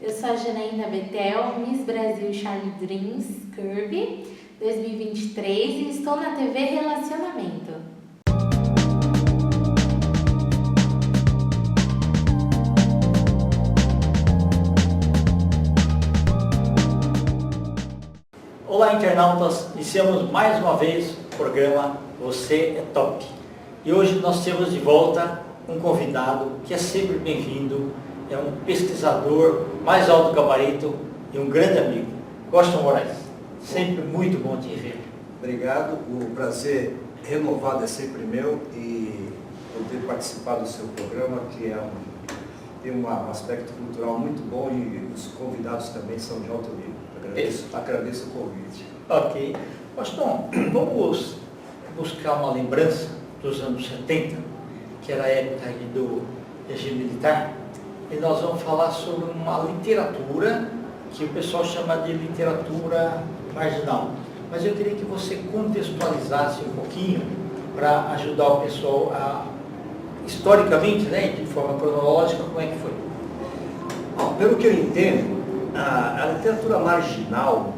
Eu sou a Janaína Betel, Miss Brasil Charlie Dreams Curve 2023 e estou na TV Relacionamento. Olá, internautas! Iniciamos mais uma vez o programa Você é Top. E hoje nós temos de volta um convidado que é sempre bem-vindo, é um pesquisador mais alto gabarito e um grande amigo, Washington Moraes. Sempre muito bom te ver. Obrigado, o prazer renovado é sempre meu e poder participar do seu programa, que tem um aspecto cultural muito bom e os convidados também são de alto nível. Agradeço o convite. Ok. Washington, vamos buscar uma lembrança dos anos 70, que era a época aí do regime militar, e nós vamos falar sobre uma literatura que o pessoal chama de literatura marginal. Mas eu queria que você contextualizasse um pouquinho para ajudar o pessoal a, historicamente, né, de forma cronológica, como é que foi. Pelo que eu entendo, a literatura marginal,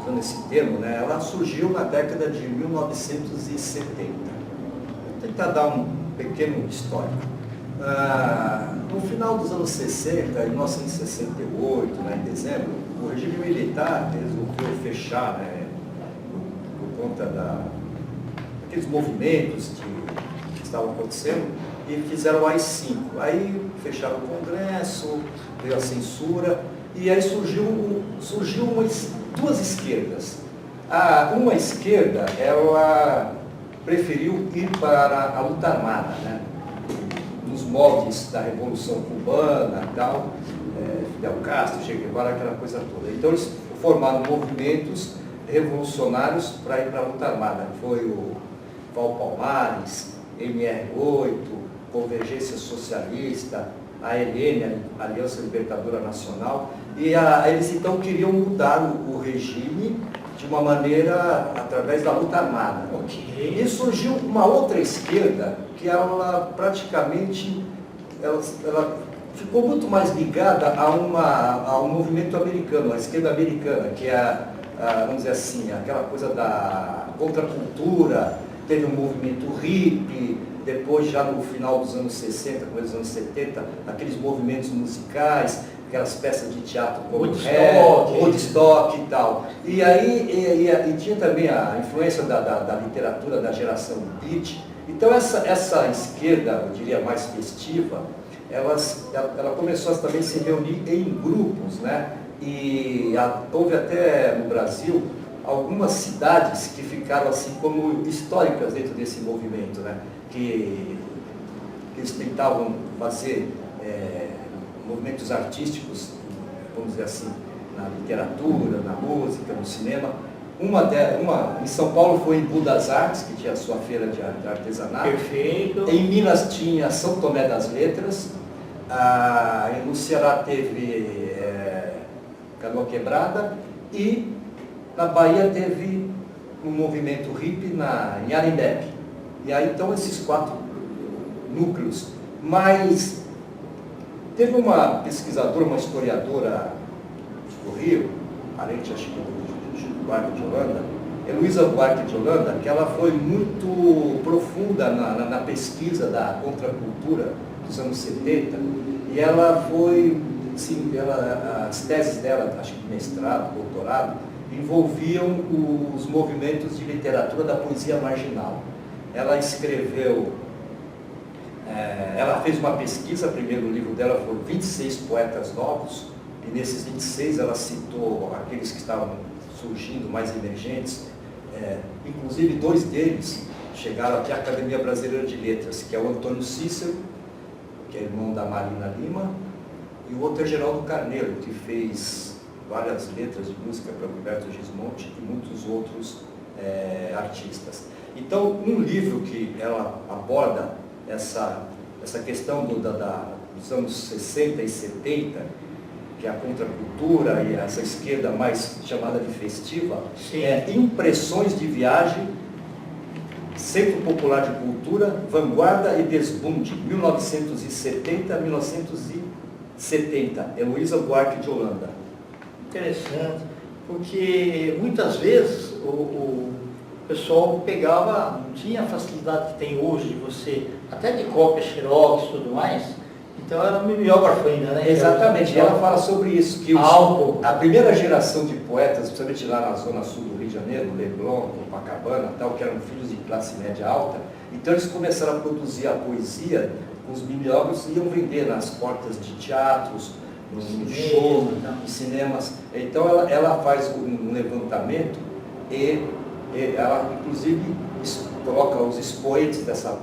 usando esse termo, né, ela surgiu na década de 1970. Vou tentar dar um pequeno histórico. No final dos anos 60, em 1968, em dezembro, o regime militar resolveu fechar, por conta daqueles movimentos que estavam acontecendo, e fizeram o AI-5. Aí fecharam o Congresso, veio a censura, e aí surgiu duas esquerdas. Uma esquerda, ela preferiu ir para a luta armada, nos moldes da Revolução Cubana e tal, Fidel Castro, Che Guevara, aquela coisa toda. Então eles formaram movimentos revolucionários para ir para a luta armada. Foi o Val Palmares, MR8, Convergência Socialista, a ELN, Aliança Libertadora Nacional, e eles então queriam mudar o regime de uma maneira através da luta armada. Okay. E surgiu uma outra esquerda que ela praticamente ela ficou muito mais ligada a um movimento americano, a esquerda americana, que é, vamos dizer assim, aquela coisa da contracultura. Teve um movimento hippie, depois já no final dos anos 60, começo dos anos 70, aqueles movimentos musicais, aquelas peças de teatro como Woodstock e tal. E aí e tinha também a influência da literatura da geração beat. Então essa esquerda, eu diria mais festiva, ela começou a também se reunir em grupos, E houve até no Brasil algumas cidades que ficaram assim como históricas dentro desse movimento, que eles tentavam fazer movimentos artísticos, vamos dizer assim, na literatura, na música, no cinema. Uma em São Paulo foi em Budas Artes, que tinha a sua feira de artesanato. Perfeito. Em Minas tinha São Tomé das Letras. No Ceará teve Canoa Quebrada. E na Bahia teve um movimento hippie em Arembepe. E aí então esses 4 núcleos. Mas teve uma pesquisadora, uma historiadora do Rio, parente acho que do Buarque de Holanda, Heloísa Buarque de Holanda, que ela foi muito profunda na pesquisa da contracultura dos anos 70, e ela foi, sim, as teses dela, acho que mestrado, doutorado, envolviam os movimentos de literatura da poesia marginal. Ela escreveu, ela fez uma pesquisa, o primeiro livro dela foi 26 poetas novos, e nesses 26 ela citou aqueles que estavam surgindo, mais emergentes, inclusive 2 deles chegaram aqui à Academia Brasileira de Letras, que é o Antônio Cícero, que é irmão da Marina Lima, e o outro é Geraldo Carneiro, que fez várias letras de música para Roberto Gismonti e muitos outros artistas. Então, um livro que ela aborda essa questão dos anos 60 e 70, que é a contracultura e essa esquerda mais chamada de festiva, Impressões de Viagem, Centro Popular de Cultura, Vanguarda e Desbunde, 1970 a 1970. 70, Heloísa Buarque de Holanda. Interessante, porque muitas vezes o pessoal pegava, não tinha a facilidade que tem hoje de você, até de cópia, xerox e tudo mais, então era mimeógrafo ainda, né? Exatamente, e ela fala sobre isso, que a primeira geração de poetas, principalmente lá na zona sul do Rio de Janeiro, Leblon, Copacabana, tal, que eram filhos de classe média alta, então eles começaram a produzir a poesia, os mimeógrafos iam vender nas portas de teatros, no show, nos cinemas. Então ela faz um levantamento e ela inclusive coloca os expoentes dessa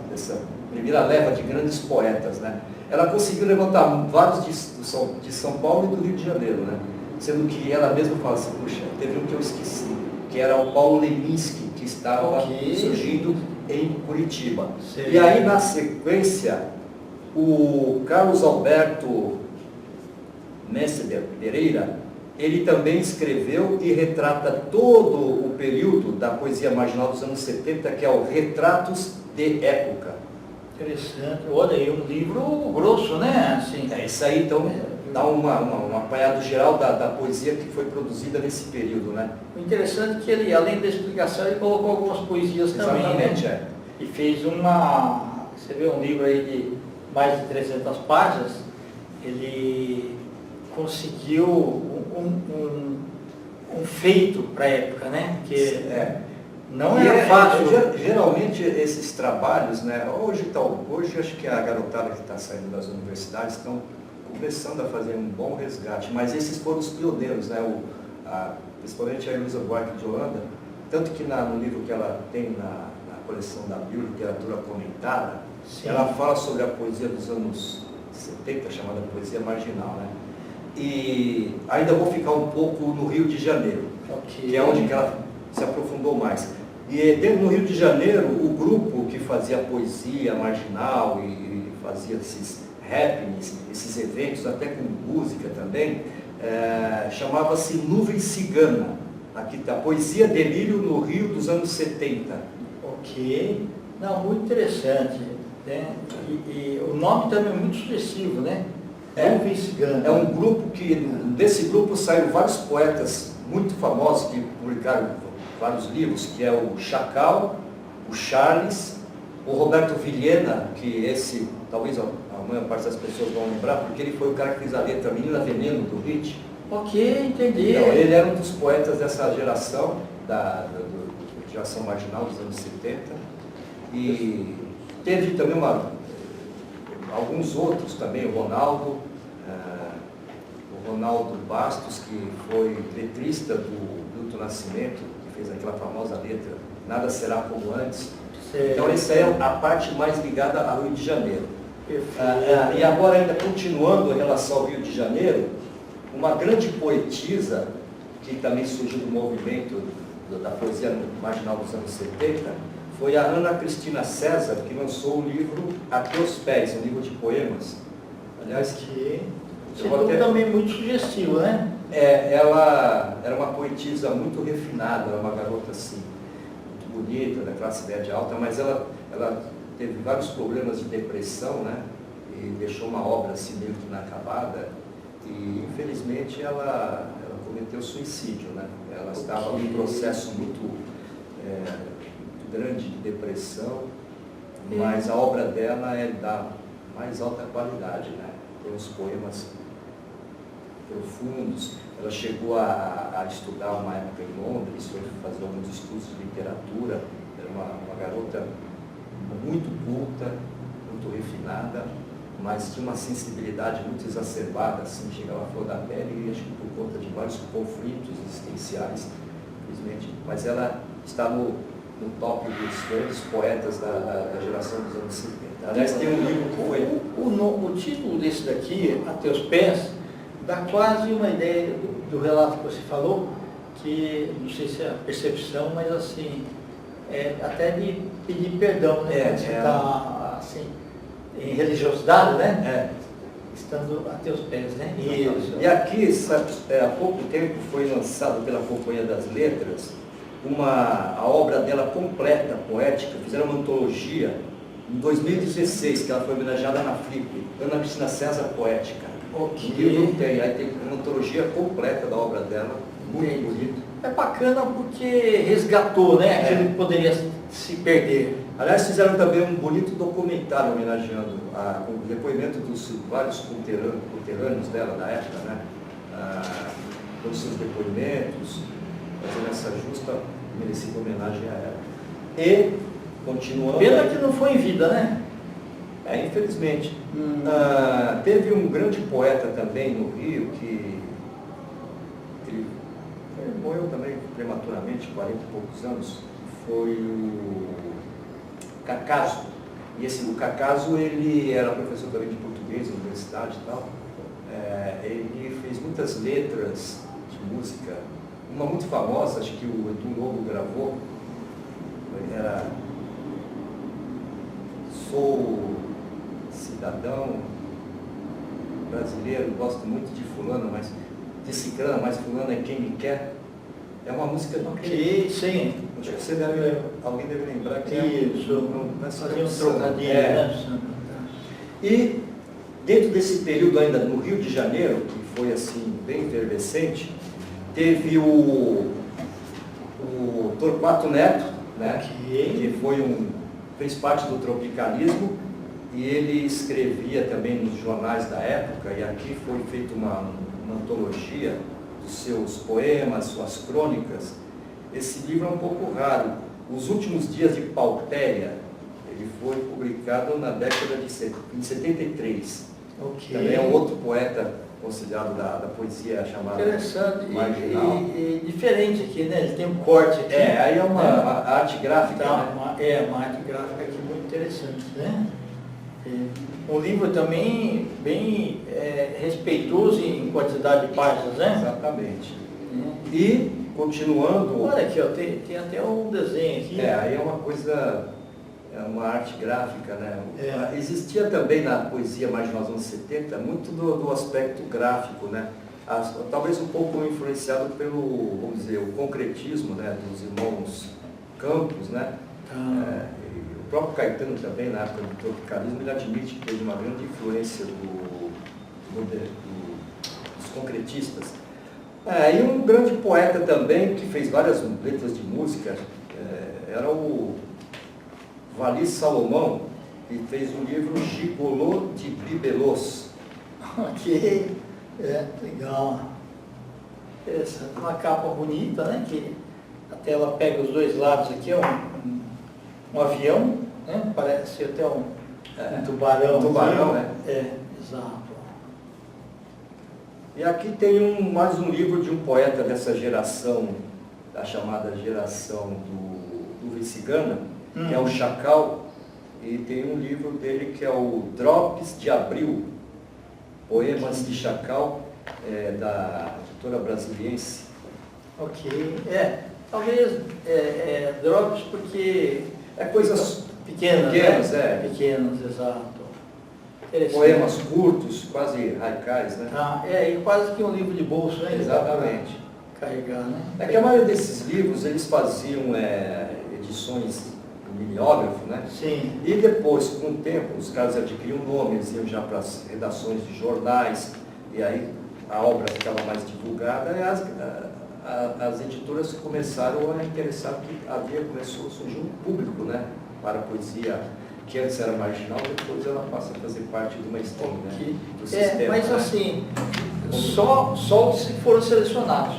primeira leva de grandes poetas, né? Ela conseguiu levantar vários de São Paulo e do Rio de Janeiro, né? Sendo que ela mesma fala assim, puxa, teve um que eu esqueci, que era o Paulo Leminski, que estava surgindo em Curitiba. Sim. E aí, na sequência, o Carlos Alberto Messer Pereira, ele também escreveu e retrata todo o período da poesia marginal dos anos 70, que é o Retratos de Época. Interessante. Olha aí, um livro grosso, né? Assim, Isso aí, então, dá um apanhado geral da poesia que foi produzida nesse período, né? o interessante é que ele, além da explicação, ele colocou algumas poesias também, Exatamente, né? E fez você vê um livro aí de mais de 300 páginas, ele conseguiu um feito para a época, né? Que não era fácil. Geralmente esses trabalhos, né? Hoje acho que a garotada que está saindo das universidades estão começando a fazer um bom resgate, mas esses foram os pioneiros, né? Principalmente a Heloísa Buarque de Holanda, tanto que no livro que ela tem na coleção da Bioliteratura Comentada, Sim. ela fala sobre a poesia dos anos 70, chamada poesia marginal, né? E ainda vou ficar um pouco no Rio de Janeiro, que é onde que ela se aprofundou mais. E dentro do Rio de Janeiro, o grupo que fazia poesia marginal e fazia esses happenings, esses eventos, até com música também, chamava-se Nuvem Cigana. Aqui está, Poesia Delírio no Rio dos anos 70. Ok. Não, muito interessante. Né? E o nome também é muito sugestivo, né? Nuvem Cigana. É um grupo que, desse grupo saíram vários poetas muito famosos que publicaram vários livros, que é o Chacal, o Charles, o Roberto Vilhena, que esse, talvez a maior parte das pessoas vão lembrar, porque ele foi o cara que fez a letra Menina Veneno, do Hit. Ok, entendi. Então, ele era um dos poetas dessa geração, da geração marginal dos anos 70, e teve também alguns outros também, o Ronaldo Bastos, que foi letrista do Milton Nascimento, que fez aquela famosa letra, Nada Será Como Antes. Então essa é a parte mais ligada ao Rio de Janeiro. E agora ainda continuando em relação ao Rio de Janeiro, uma grande poetisa, que também surgiu do movimento da poesia marginal dos anos 70, foi a Ana Cristina César, que lançou o livro A Teus Pés, um livro de poemas. Aliás, também muito sugestivo, né? Ela era uma poetisa muito refinada, era uma garota assim, muito bonita, da classe média alta, mas ela teve vários problemas de depressão, né? E deixou uma obra assim meio que inacabada. E infelizmente ela cometeu suicídio, né? Ela estava num processo muito grande de depressão, mas a obra dela é da mais alta qualidade, né? Tem uns poemas profundos. Ela chegou a estudar uma época em Londres, foi fazer alguns estudos de literatura. Era uma garota muito culta, muito refinada, mas tinha uma sensibilidade muito exacerbada, assim, chegava à flor da pele, e acho que por conta de vários conflitos existenciais, infelizmente. Mas ela está no top dos grandes poetas da geração dos anos 50. Aliás, tem um livro que foi... O título desse daqui, A Teus Pés, dá quase uma ideia do relato que você falou, que não sei se é a percepção, mas assim, até de pedir perdão, né? Quando você está assim, em religiosidade, né? Estando a teus pés, né? Isso. E aqui, há pouco tempo, foi lançado pela Companhia das Letras a obra dela completa, poética, fizeram uma antologia em 2016, que ela foi homenageada na Flip, Ana Cristina César Poética. O livro tem, aí tem uma antologia completa da obra dela, muito bonito. É bacana porque resgatou, né? Aquilo que poderia se perder. Aliás, fizeram também um bonito documentário homenageando o depoimento dos vários conterrâneos dela da época, né? Com seus depoimentos, fazendo essa justa e merecida homenagem a ela. E, continuando... Pena que não foi em vida, né? Infelizmente. Teve um grande poeta também no Rio que ele morreu também prematuramente, 40 e poucos anos, foi o Cacaso. E o Cacaso, ele era professor também de português na universidade e tal. Ele fez muitas letras de música, uma muito famosa, acho que o Edu Lobo gravou, era Sou cidadão brasileiro, gosto muito de fulano, mas de ciclano, mas fulano é quem me quer. É uma música do Ok, sim. Acho que alguém deve lembrar que Isso, fazia um trocadilho, né? E dentro desse período ainda no Rio de Janeiro, que foi assim bem efervescente, teve o Torquato Neto, né? Que fez parte do tropicalismo, e ele escrevia também nos jornais da época, e aqui foi feita uma antologia dos seus poemas, suas crônicas. Esse livro é um pouco raro. Os Últimos Dias de Pautéria, ele foi publicado na década de 73. Okay. Também é um outro poeta considerado da poesia chamada interessante marginal. E diferente aqui, né? Ele tem um corte aqui. Aí é uma arte gráfica, tá, né? uma arte gráfica aqui muito interessante, né? Um livro também bem respeitoso em quantidade de páginas, né? Exatamente. E, continuando... Olha aqui, ó, tem até um desenho aqui. Aí é uma coisa, é uma arte gráfica, né? Existia também na poesia marginal dos anos 70 muito do aspecto gráfico, né? Talvez um pouco influenciado pelo, vamos dizer, o concretismo, né? Dos irmãos Campos, né? O próprio Caetano também, na época do tropicalismo, ele admite que teve uma grande influência dos concretistas. E um grande poeta também, que fez várias letras de música, era o Valis Salomão, que fez um livro Gigolô de Bibelôs. Ok, legal. Interessante. Uma capa bonita, né? Que a tela pega os dois lados aqui, um avião, né? Parece até um tubarão. Um tubarão, né? Exato. E aqui tem mais um livro de um poeta dessa geração, da chamada geração do Vicigana, que é o Chacal, e tem um livro dele que é o Drops de Abril, Poemas de Chacal, da editora brasiliense. Ok, talvez Drops porque Coisas pequenas, né? Pequenas, exato. Poemas curtos, quase raicais, né? E quase que um livro de bolso, né? Exatamente. Carregar, né? É que a maioria desses livros, eles faziam edições em mimeógrafo, né? Sim. E depois, com o tempo, os caras adquiriam nome, eles iam já para as redações de jornais, e aí a obra ficava mais divulgada, e as editoras começaram a interessar que começou a surgir um público, né? Para a poesia que antes era marginal, depois ela passa a fazer parte de uma stream, né? Do sistema, mas né? assim, só os que foram selecionados.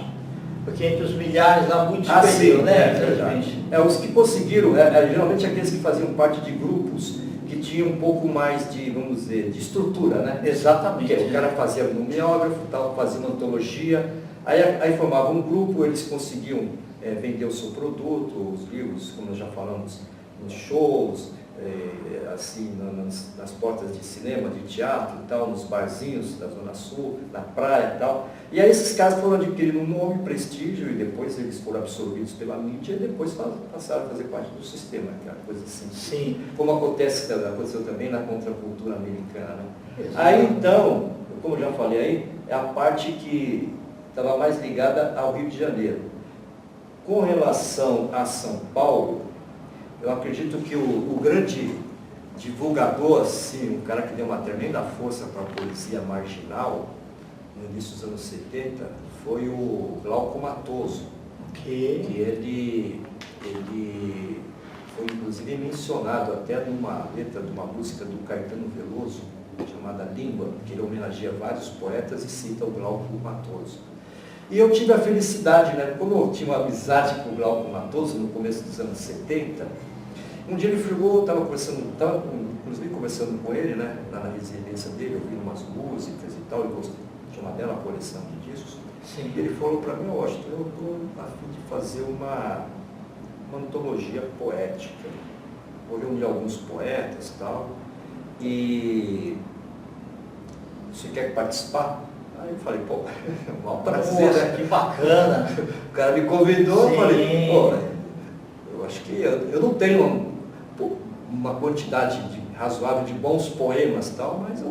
Porque entre os milhares lá, muitos perderam, né? Verdade. Os que conseguiram, geralmente aqueles que faziam parte de grupos que tinham um pouco mais de, vamos dizer, de estrutura, né? Exatamente. Porque o cara fazia um mimeógrafo, tal, fazia uma antologia, aí formava um grupo, eles conseguiam vender o seu produto, os livros, como nós já falamos, nos shows, assim, nas portas de cinema, de teatro e tal, nos barzinhos da Zona Sul, na praia e tal. E aí esses caras foram adquirindo um nome, prestígio, e depois eles foram absorvidos pela mídia e depois passaram a fazer parte do sistema, aquela coisa assim. Sim. Como aconteceu também na contracultura americana, né? Aí então, como eu já falei aí, é a parte que estava mais ligada ao Rio de Janeiro. Com relação a São Paulo, eu acredito que o grande divulgador, assim, um cara que deu uma tremenda força para a poesia marginal, no início dos anos 70, foi o Glauco Matoso, que ele foi inclusive mencionado até numa letra de uma música do Caetano Veloso, chamada Língua, que ele homenageia vários poetas e cita o Glauco Matoso. E eu tive a felicidade, né, como eu tinha uma amizade com o Glauco Matoso no começo dos anos 70, um dia ele chegou, eu estava inclusive conversando com ele, né, lá na residência dele, ouvindo umas músicas e tal, ele tinha uma bela coleção de discos. Sim. E ele falou para mim, eu estou a fim de fazer uma antologia poética. Vou reunir alguns poetas e tal. E você quer participar? Aí eu falei, pô, é um mau prazer, Nossa, né? que bacana. O cara me convidou, Sim. eu falei, pô, eu acho que eu não tenho uma quantidade razoável de bons poemas e tal, mas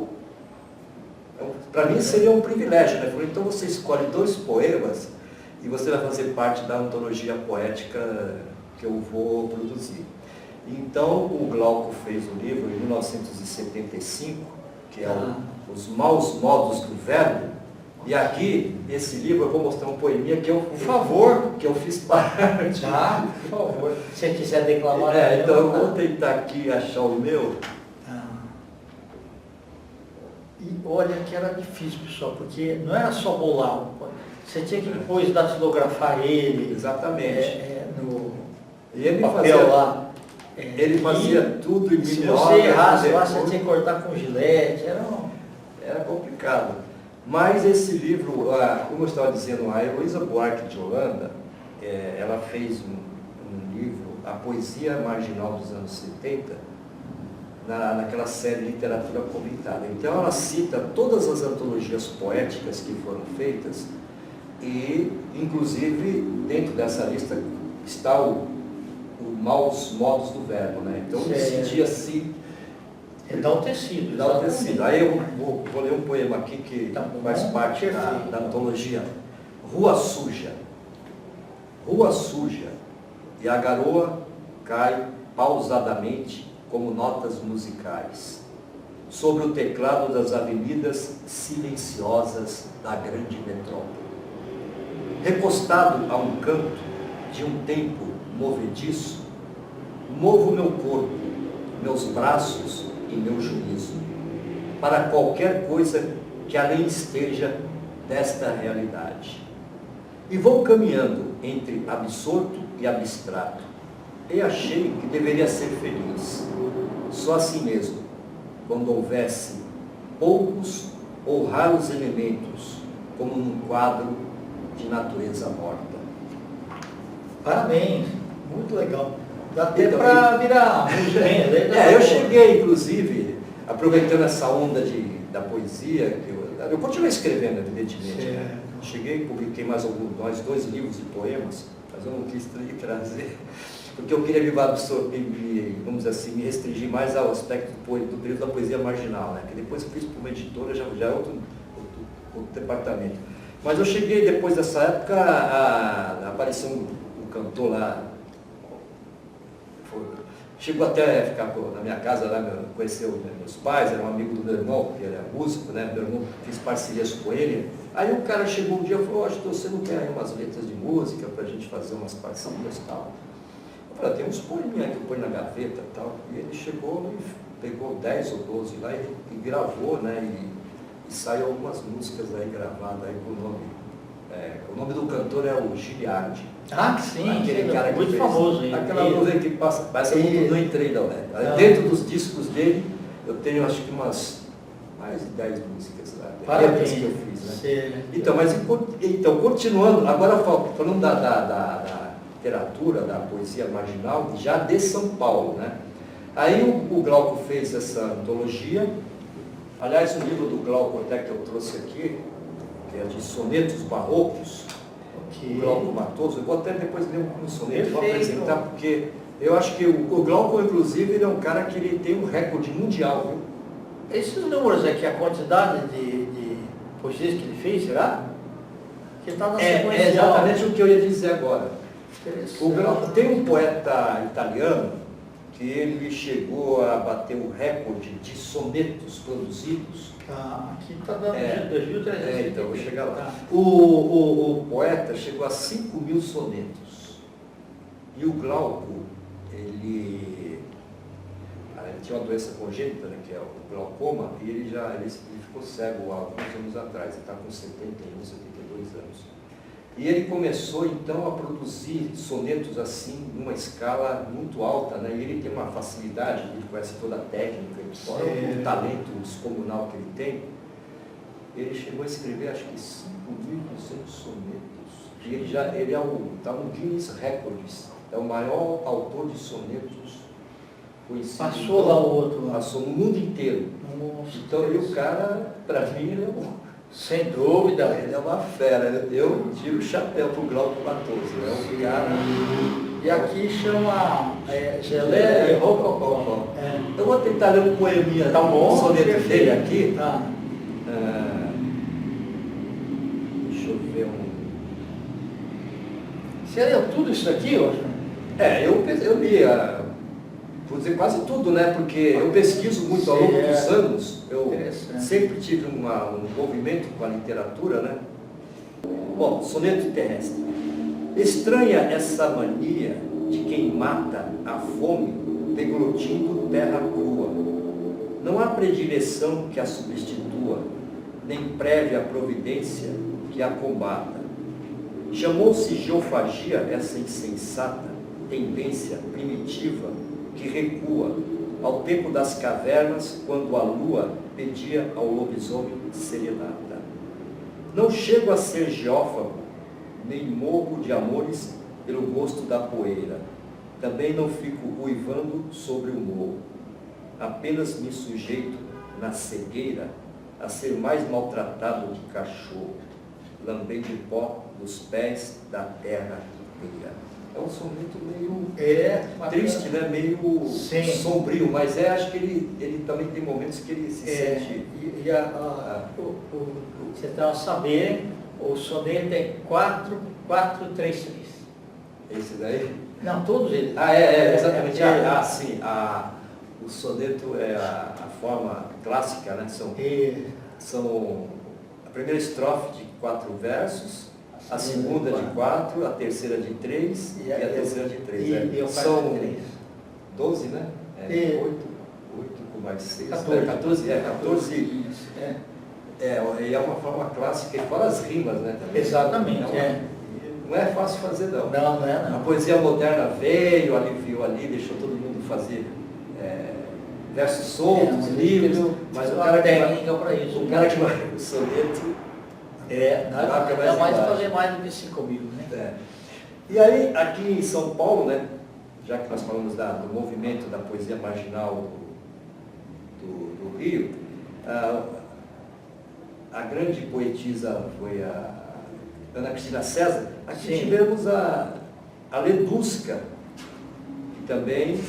para mim seria um privilégio, né? Eu falei, então você escolhe 2 poemas e você vai fazer parte da antologia poética que eu vou produzir. Então o Glauco fez o livro em 1975, que é Os Maus Modos do Verbo, e aqui, esse livro, eu vou mostrar um poeminha que eu, por favor, que eu fiz parte. Por favor. Se você quiser declamar. Então eu vou tentar aqui achar o meu. E olha que era difícil, pessoal, porque não era só bolar. Você tinha que depois datilografar ele. Exatamente. No E ele papel fazia, lá. ele fazia tudo em Se minhoca, você errasse lá, depois- você tinha que cortar com gilete. Era complicado. Mas esse livro, como eu estava dizendo, a Heloísa Buarque de Holanda, ela fez um livro, A Poesia Marginal dos anos 70, naquela série Literatura Comentada. Então ela cita todas as antologias poéticas que foram feitas e, inclusive, dentro dessa lista está o Maus Modos do Verbo, né? Então eu decidi assim... Dá o tecido. Dá o tecido. Aí eu vou ler um poema aqui que faz parte perfeito. da antologia. Rua Suja. Rua suja, e a garoa cai pausadamente como notas musicais sobre o teclado das avenidas silenciosas da grande metrópole. Recostado a um canto de um tempo movediço, movo meu corpo, meus braços e meu juízo, para qualquer coisa que além esteja desta realidade. E vou caminhando entre absorto e abstrato, e achei que deveria ser feliz, só assim mesmo, quando houvesse poucos ou raros elementos, como num quadro de natureza morta. Parabéns, muito legal. Dá até Então, para virar música. Eu cheguei, inclusive, aproveitando essa onda da poesia, que eu continuei escrevendo, evidentemente. Né? Cheguei e publiquei mais mais 2 livros de poemas, mas eu não quis trazer, porque eu queria vamos dizer assim, me restringir mais ao aspecto do período da poesia marginal, né? Que depois eu fiz para uma editora, já é outro departamento. Mas eu cheguei, depois dessa época, apareceu um cantor lá, chegou até a ficar na minha casa, lá, conheceu meus pais, era um amigo do meu irmão, que era músico, né? Meu irmão fez parcerias com ele. Aí o cara chegou um dia e falou, acho que você não quer aí umas letras de música para a gente fazer umas parcerias e tal. Eu falei, tem uns poeminhas que eu ponho na gaveta e tal. E ele chegou e pegou 10 ou 12 lá e gravou, né? E saiu algumas músicas aí gravadas aí com o nome. O nome do cantor é o Giliardi. Sim, aquele cara que muito fez famoso. aquela música que passa, parece que eu não entrei da UEL. Dentro dos discos dele, eu tenho acho que mais de 10 músicas lá. Parabéns que eu fiz, né? Você... Então, continuando, agora falando da literatura, da poesia marginal, já de São Paulo, né? Aí o Glauco fez essa antologia. Aliás, um livro do Glauco até que eu trouxe aqui, que é de sonetos barrocos, o Glauco Matoso. Eu vou até depois ler um soneto, vou apresentar, porque eu acho que o Glauco, inclusive, ele é um cara que ele tem um recorde mundial, viu? Esses números aqui, a quantidade de poesias que ele fez, será? Que está na sequência. É exatamente o que eu ia dizer agora. Interessante. O Glauco, tem um poeta italiano, que ele chegou a bater o recorde de sonetos produzidos. Tá, aqui está dando É. 2.300. Então, vou chegar lá. Tá. O poeta chegou a 5.000 sonetos. E o Glauco, ele tinha uma doença congênita, né, que é o glaucoma, e ele ficou cego há alguns anos atrás, ele está com 71, 72 anos. E ele começou então a produzir sonetos assim, numa escala muito alta, né? E ele tem uma facilidade, ele conhece toda a técnica, fora o talento descomunal que ele tem. Ele chegou a escrever acho que 5.200 sonetos. E ele está no Guinness Records, é o maior autor de sonetos conhecido. Passou lá o outro lá. Passou no mundo inteiro. Nossa, Então, e o cara, para mim, ele é um... sem dúvida. Ele é uma fera, eu tiro o chapéu pro Glauco Matoso, é um cara... E aqui chama Geleia e Rococó. Eu vou tentar ler um poeminha, Tá bom, um soneto perfeito. dele aqui. Tá. Deixa eu ver Você leu tudo isso aqui, Oscar? eu li, vou dizer quase tudo, né? Porque eu pesquiso muito ao longo dos anos, eu Interessante. sempre tive um envolvimento com a literatura, né? Bom, soneto terrestre. Estranha essa mania de quem mata a fome deglutindo terra crua. Não há predileção que a substitua, nem prévia providência que a combata. Chamou-se geofagia essa insensata tendência primitiva que recua ao tempo das cavernas, quando a lua pedia ao lobisomem serenata. Não chego a ser geófago, nem morro de amores pelo gosto da poeira. Também não fico uivando sobre o morro. Apenas me sujeito, na cegueira, a ser mais maltratado que cachorro, lambendo o pó dos pés da terra inteira. É um soneto meio triste, né? Meio sombrio, mas acho que ele também tem momentos que ele se sente... Você está a saber, o soneto é 433. Esse daí? Não, todos eles. Exatamente. Sim. O soneto é a forma clássica, né? São a primeira estrofe de 4 versos, a segunda de 4, a terceira de 3 e a terceira de 3. São 12, né? 8 com mais 6. 14. E é uma forma clássica e fora as rimas, né? Também. Exatamente. Não é fácil fazer, não. Não é não. A poesia moderna veio, aliviou ali, deixou todo mundo fazer versos soltos, livros, mas o cara que vai o soneto Ainda mais fazer mais do que 5 mil, né? E aí, aqui em São Paulo, né, já que nós falamos do movimento da poesia marginal do Rio, a grande poetisa foi a Ana Cristina César. Aqui tivemos a Ledusca, que também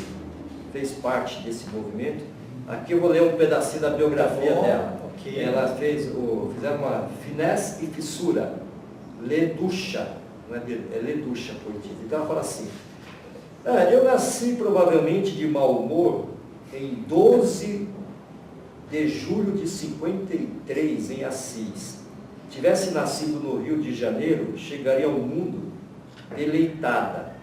fez parte desse movimento. Aqui eu vou ler um pedacinho da biografia dela. Okay. Ela fizeram uma finesse e fissura, Ledusca, não é Ledusca poetisa. Então ela fala assim: eu nasci provavelmente de mau humor em 12 de julho de 53, em Assis. Tivesse nascido no Rio de Janeiro, chegaria ao mundo deleitada.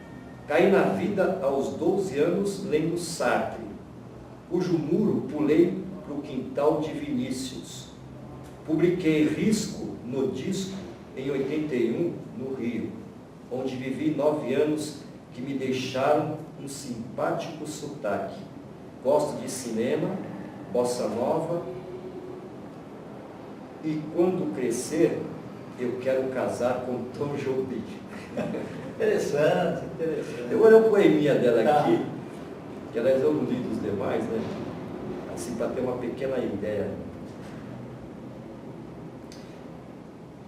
Caí na vida aos 12 anos lendo Sartre, cujo muro pulei para o quintal de Vinícius. Publiquei Risco no Disco em 81, no Rio, onde vivi 9 anos que me deixaram um simpático sotaque. Gosto de cinema, bossa nova, e quando crescer, eu quero casar com Tom Jobim. Interessante. Eu vou ler um poeminha dela aqui, que aliás eu não li dos demais, né? Assim, para ter uma pequena ideia.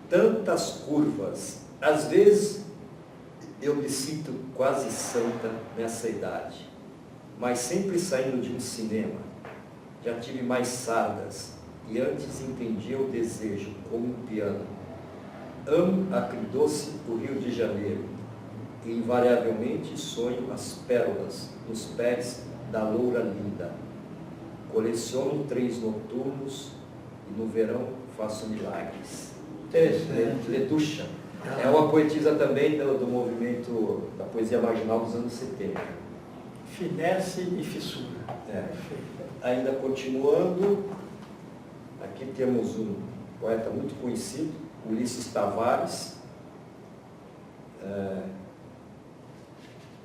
Tantas curvas, às vezes eu me sinto quase santa nessa idade, mas sempre saindo de um cinema. Já tive mais sardas e antes entendia o desejo como um piano. Amo acridoce o Rio de Janeiro e invariavelmente sonho as pérolas nos pés da loura linda. Coleciono trens noturnos e no verão faço milagres. Interessante. Leducha. É uma poetisa também do movimento da poesia marginal dos anos 70. Finesse e fissura. É. Ainda continuando, aqui temos um poeta muito conhecido, Ulisses Tavares.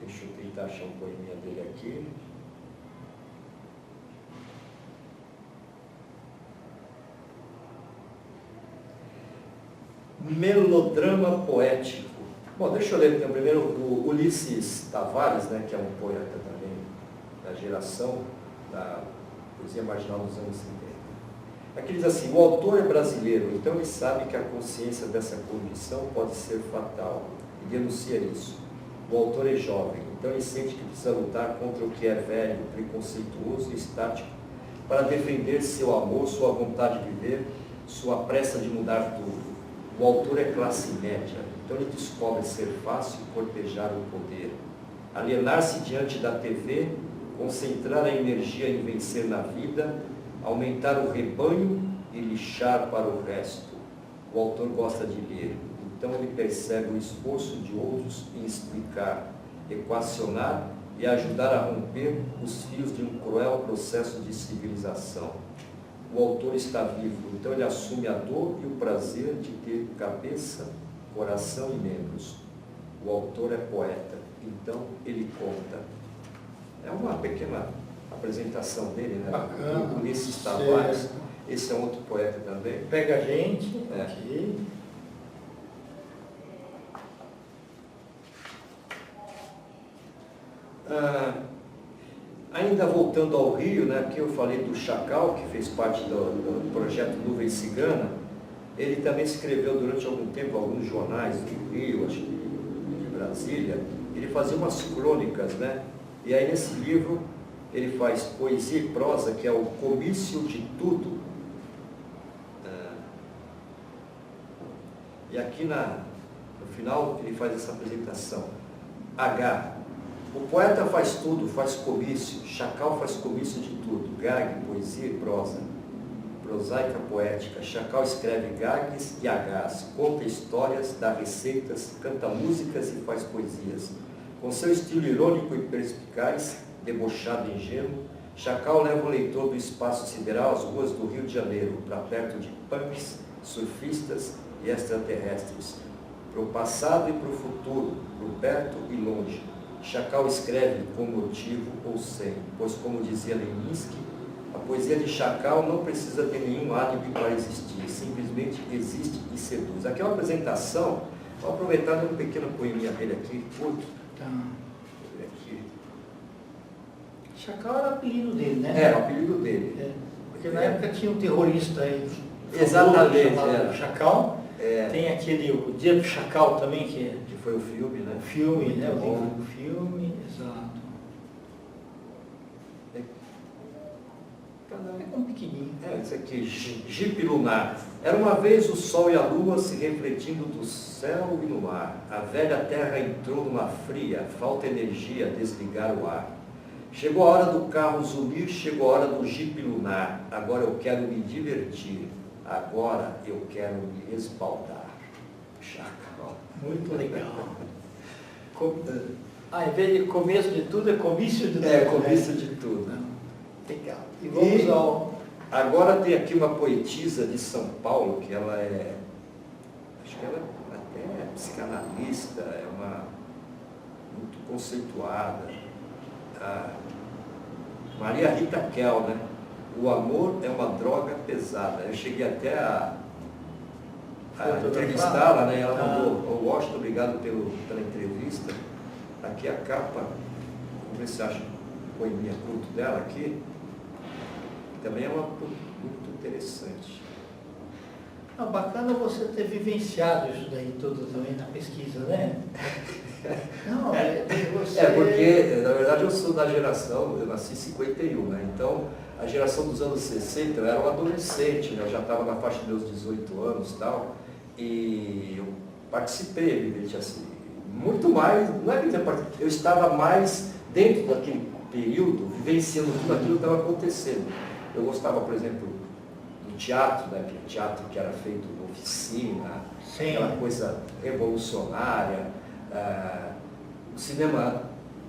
Deixa eu tentar achar um poeminha dele aqui. Melodrama poético. Bom, deixa eu ler então, primeiro o Ulisses Tavares, né, que é um poeta também da geração da poesia marginal dos anos 70. Aqui diz assim: o autor é brasileiro, então ele sabe que a consciência dessa condição pode ser fatal, e denuncia isso. O autor é jovem, então ele sente que precisa lutar contra o que é velho, preconceituoso e estático, para defender seu amor, sua vontade de viver, sua pressa de mudar tudo. O autor é classe média, então ele descobre ser fácil cortejar o poder, alienar-se diante da TV, concentrar a energia em vencer na vida, aumentar o rebanho e lixar para o resto. O autor gosta de ler, então ele percebe o esforço de outros em explicar, equacionar e ajudar a romper os fios de um cruel processo de civilização. O autor está vivo, então ele assume a dor e o prazer de ter cabeça, coração e membros. O autor é poeta, então ele conta. É uma pequena apresentação dele, né? Bacana. O Ulisses Tavares. Certo. Esse é um outro poeta também. Pega a gente, É. aqui. Ainda voltando ao Rio, né, aqui eu falei do Chacal, que fez parte do projeto Nuvem Cigana. Ele também escreveu durante algum tempo alguns jornais do Rio, acho que de Brasília. Ele fazia umas crônicas, né? E aí nesse livro ele faz poesia e prosa, que é o Comício de Tudo. E aqui no final ele faz essa apresentação. H. O poeta faz tudo, faz comício. Chacal faz comício de tudo. Gag, poesia e prosa. Prosaica poética. Chacal escreve gags e Hs. Conta histórias, dá receitas, canta músicas e faz poesias. Com seu estilo irônico e perspicaz, debochado e ingênuo, Chacal leva o leitor do espaço sideral às ruas do Rio de Janeiro, para perto de punks, surfistas e extraterrestres, para o passado e para o futuro, para o perto e longe. Chacal escreve com motivo ou sem, pois, como dizia Leninski, a poesia de Chacal não precisa ter nenhum álibi para existir, simplesmente existe e seduz. Aqui é uma apresentação, vou aproveitar um pequeno poeminha dele aqui, curto. Tá. Aqui. Chacal era o apelido dele, né? É, o apelido dele. É, porque na época tinha um terrorista aí, Exatamente, chamado é. Chacal. É, Tem aquele, o Dia do Chacal também, que é que foi o filme, né? o filme, né? O Muito livro bom. do filme, exato. É um pequenininho. É, isso aqui, Jipe Lunar. Era uma vez o sol e a lua se refletindo do céu e no mar. A velha terra entrou numa fria, falta energia, desligar o ar. Chegou a hora do carro zumir, chegou a hora do jipe lunar. Agora eu quero me divertir, agora eu quero me respaldar. Chacal. Muito legal. Em vez de começo de tudo, é comício de tudo. É, comício de tudo. Legal. E vamos ao... Agora tem aqui uma poetisa de São Paulo, que ela é, acho que ela é até psicanalista, é uma muito conceituada. A Maria Rita Kell, né? O amor é uma droga pesada. Eu cheguei até a entrevistá-la, né? Ela mandou: "Ô Washington, obrigado pela entrevista. Aqui a capa, vamos ver se acha o poeminha curto dela aqui. Também é uma muito interessante." Bacana você ter vivenciado isso daí tudo também na pesquisa, né? Não, você... É porque, na verdade, eu sou da geração, eu nasci em 51, né? Então, a geração dos anos 60, eu era um adolescente, né? Eu já estava na faixa dos meus 18 anos e tal, e eu participei, evidente, assim, muito mais, não é que eu estava mais dentro daquele período, vivenciando tudo aquilo que estava acontecendo. Eu gostava, por exemplo, do teatro, né? Aquele teatro que era feito na oficina, Sim. aquela coisa revolucionária, o cinema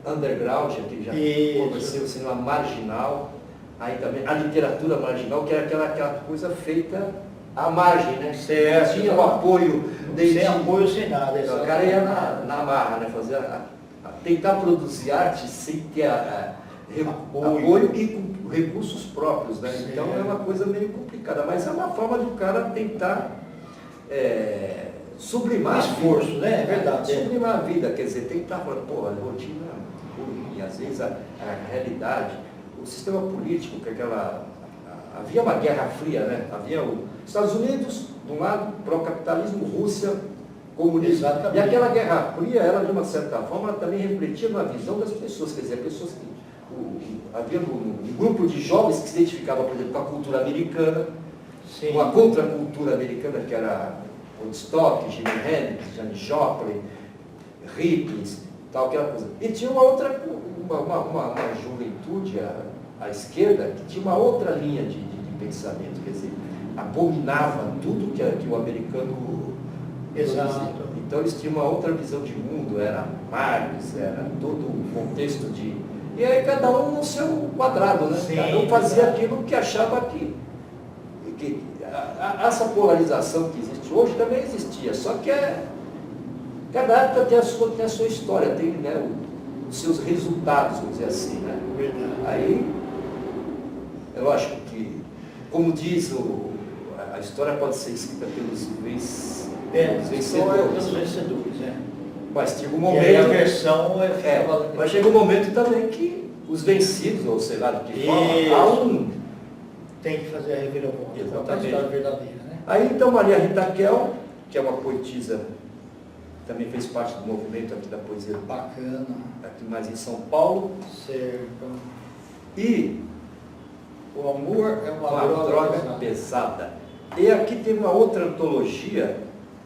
underground, que já comecei o cinema marginal, aí também a literatura marginal, que era aquela coisa feita à margem, né? Certo. Tinha o apoio. Sem apoio, sem nada. O cara ia na marra, né? Fazer tentar produzir arte sem ter apoio e com recursos próprios, né? Sim. Então é uma coisa meio complicada, mas é uma forma de o cara tentar sublimar Esforço, né? É verdade. Sublimar a vida, quer dizer, tentar falar, pô, a rotina ruim, às vezes a realidade, o sistema político, que havia uma guerra fria, né? Havia os Estados Unidos, de um lado, pró-capitalismo, Rússia, comunismo. Exatamente. E aquela guerra fria, ela de uma certa forma, ela também refletia na visão das pessoas, quer dizer, pessoas que... havia um grupo de jovens que se identificava, por exemplo, com a cultura americana, Sim. com a contracultura americana, que era Woodstock, Jimi Hendrix, Janis Joplin, hippies, tal, aquela coisa. E tinha uma juventude à esquerda que tinha uma outra linha de pensamento, quer dizer, abominava tudo que o americano Exato. produzia. Então eles tinham uma outra visão de mundo, era Marx, era todo um contexto de... E aí cada um no seu quadrado, né? Sim, Cada um fazia exato. aquilo que achava que essa polarização que existe hoje também existia, só que cada época tem a sua história, tem, né, os seus resultados, vamos dizer assim, né? Verdade. Aí, é lógico que, como diz a história pode ser escrita pelos Pelos vencedores, é. mas chega um E momento... aí a versão mas chega um momento também que os vencidos, ou sei lá de que forma, Isso. há um... tem que fazer a reviravolta, contar a Exatamente. história verdadeira, né? Aí então Maria Rita Kel, que é uma poetisa, também fez parte do movimento aqui da poesia Bacana, aqui mais em São Paulo, certo. e O amor é uma uma droga pesada. pesada. E aqui tem uma outra antologia,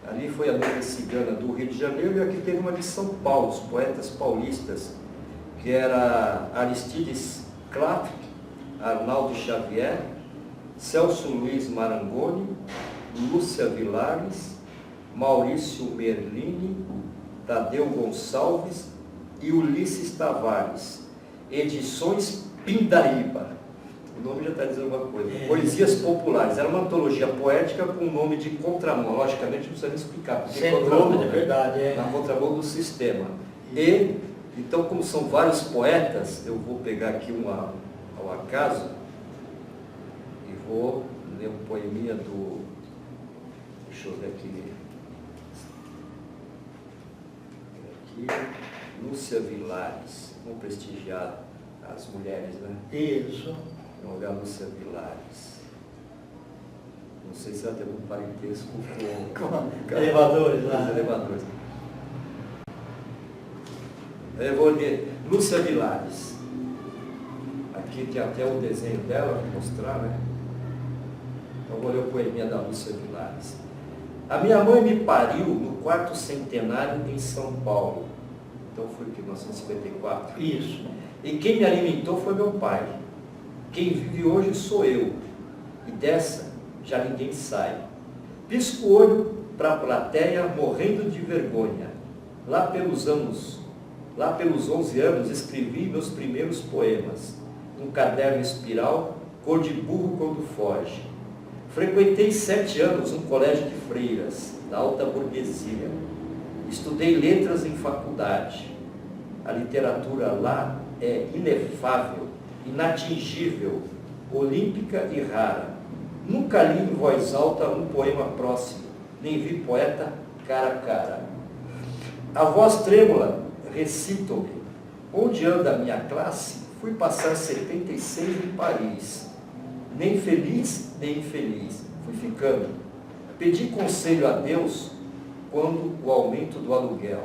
ali foi a Noite Cigana do Rio de Janeiro, e aqui tem uma de São Paulo, os poetas paulistas, que era Aristides Klaff, Arnaldo Xavier, Celso Luiz Marangoni, Lúcia Vilares, Maurício Merlini, Tadeu Gonçalves e Ulisses Tavares. Edições Pindaíba. O nome já está dizendo uma coisa. Poesias populares. Era uma antologia poética com o nome de contramão. Logicamente não precisa nem explicar. Porque Sem contramão, dúvida, é né? verdade. É. Na contramão do sistema. E, então, como são vários poetas, eu vou pegar aqui uma ao acaso e vou ler um poeminha do... Deixa eu ver aqui. Lúcia Vilares. Vamos prestigiar as mulheres, né? Isso. Vamos olhar a Lúcia Vilares. Não sei se ela tem algum parentesco com Elevadores os lá. elevadores. Eu vou ler Lúcia Vilares. Aqui tem até o desenho dela para mostrar, né? Então vou ler o poeminha da Lúcia Vilares. A minha mãe me pariu no 4º centenário em São Paulo. Então foi o que? 1954. Isso. E quem me alimentou foi meu pai. Quem vive hoje sou eu. E dessa já ninguém sai. Pisco o olho para a plateia morrendo de vergonha. Lá pelos 11 anos, escrevi meus primeiros poemas. Um caderno espiral, cor de burro quando foge. Frequentei 7 anos um colégio de freiras, da alta burguesia. Estudei letras em faculdade. A literatura lá é inefável, inatingível, olímpica e rara. Nunca li em voz alta um poema próximo, nem vi poeta cara a cara. A voz trêmula recito-me. Onde anda a minha classe? Fui passar 76 em Paris. Nem feliz, nem infeliz. Fui ficando. Pedi conselho a Deus quanto o aumento do aluguel.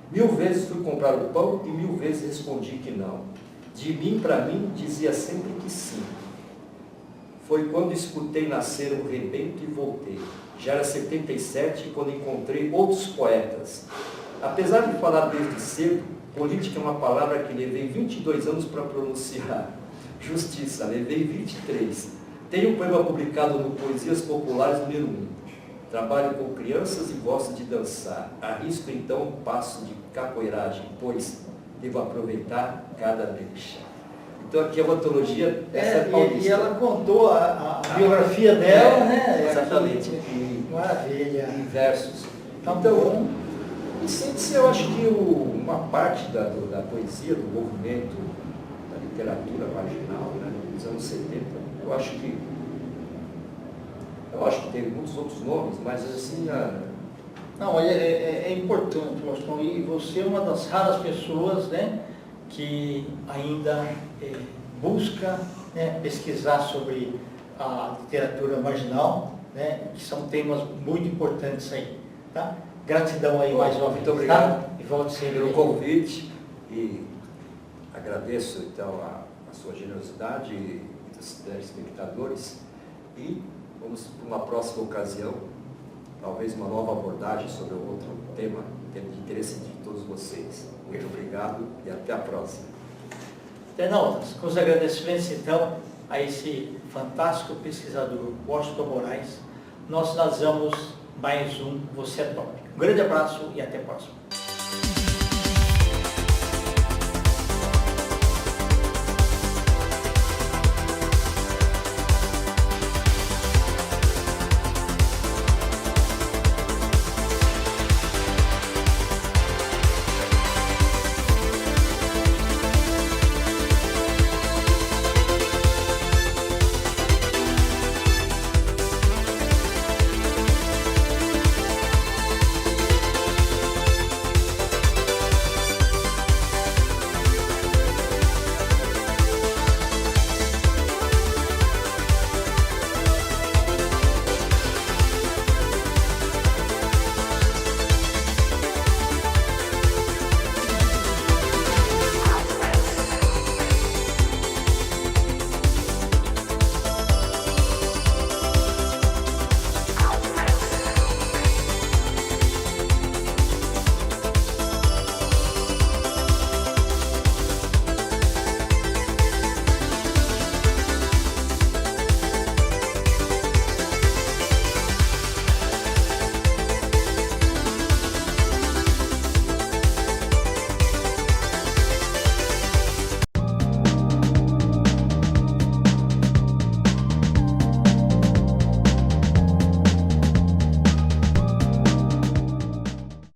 1000 vezes fui comprar o pão e 1000 vezes respondi que não. De mim para mim dizia sempre que sim. Foi quando escutei nascer o rebento e voltei. Já era 77 quando encontrei outros poetas. Apesar de falar desde cedo, política é uma palavra que levei 22 anos para pronunciar. Justiça, levei 23. Tenho um poema publicado no Poesias Populares número 1. Trabalho com crianças e gosto de dançar. Arrisco então um passo de capoeiragem, pois devo aproveitar cada deixa. Então aqui é uma antologia dessa paulista. E ela contou a biografia dela, né? Exatamente. Maravilha. Em versos. Tá Então, bom. sente-se, eu acho que uma parte da poesia, do movimento, da literatura marginal, né, dos anos 70, eu acho que tem muitos outros nomes, mas assim... Não, é importante, Washington, e você é uma das raras pessoas, né, que ainda busca, né, pesquisar sobre a literatura marginal, né, que são temas muito importantes aí, tá? Gratidão aí mais uma vez. Muito obrigado, tá? E volte sempre pelo aí. convite e agradeço então a sua generosidade e dos telespectadores e vamos para uma próxima ocasião, talvez uma nova abordagem sobre outro tema de interesse de todos vocês. Muito obrigado e até a próxima. Internautas, com os agradecimentos então a esse fantástico pesquisador Washington Moraes, nós finalizamos mais um Você é Top. Um grande abraço e até a próxima.